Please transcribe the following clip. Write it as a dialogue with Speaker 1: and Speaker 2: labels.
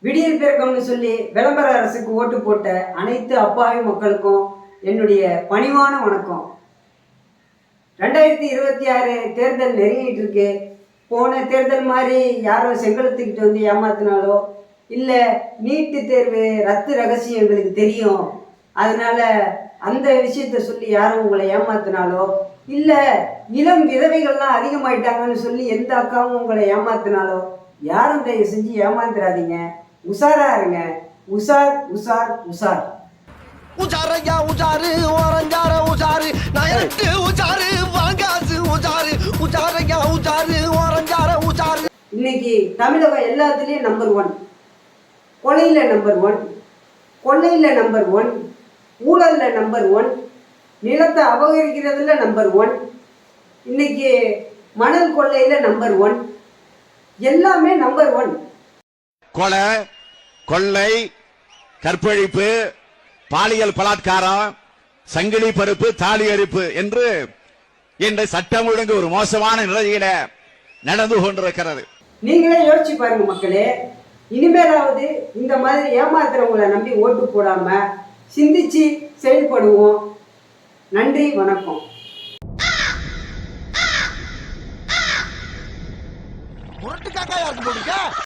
Speaker 1: விடியல் பிறக்கம்னு சொல்லி விளம்பர அரசுக்கு ஓட்டு போட்ட அனைத்து அப்பாவி மக்களுக்கும் என்னுடைய பணிவான வணக்கம். 2026 தேர்தல் நெருங்கிட்டு இருக்கு. போன தேர்தல் மாதிரி யாரோ செங்கலத்துக்கிட்டு வந்து ஏமாத்தினாலோ இல்லை நீட்டு தேர்வு ரத்து ரகசியம் எங்களுக்கு தெரியும், அதனால அந்த விஷயத்த சொல்லி யாரும் உங்களை ஏமாத்தினாலோ இல்லை இளம் விதவைகள்லாம் அதிகமாயிட்டாங்கன்னு சொல்லி எந்த அக்காவும் உங்களை ஏமாத்தினாலோ யாரும் தயவு செஞ்சு ஏமாந்துடாதீங்க. உஷாரா இருங்க. உஷார் உஷார் உஷார்.
Speaker 2: உஜாரையா உஜாரு ஓரஞ்சார உஜாரு நயட்டு உஜாரு வாங்காசு உஜாரு உஜாரையா உஜாரு ஓரஞ்சார உஜாரு.
Speaker 1: இன்னைக்கு தமிழகம் எல்லாத்துலேயும் நம்பர் 1, கொலையில் நம்பர் 1, கொள்ளையில் நம்பர் 1, ஊழலில் நம்பர் 1, நிலத்தை அபகரிக்கிறதுல நம்பர் 1, இன்னைக்கு மணல் கொள்ளையில் நம்பர் 1, எல்லாமே நம்பர் 1.
Speaker 3: கொலை, கொள்ளை, கற்பழிப்பு, பாலியல் பலாத்காரம், சங்கிலி பருப்பு, தாலி அரிப்பு என்று இன்று சட்டம் ஒழுங்கு ஒரு மோசமான நிலையில நடந்து கொண்டிருக்கிறது.
Speaker 1: நீங்களே யோசிச்சு பாருங்க மக்களே. இனிமேலாவது இந்த மாதிரி ஏமாத்துறவங்களை நம்பி ஓட்டு போடாம சிந்திச்சு செயல்படுவோம். நன்றி, வணக்கம்.
Speaker 2: முரட்டு காக்கா யாருக்கு போடுங்க.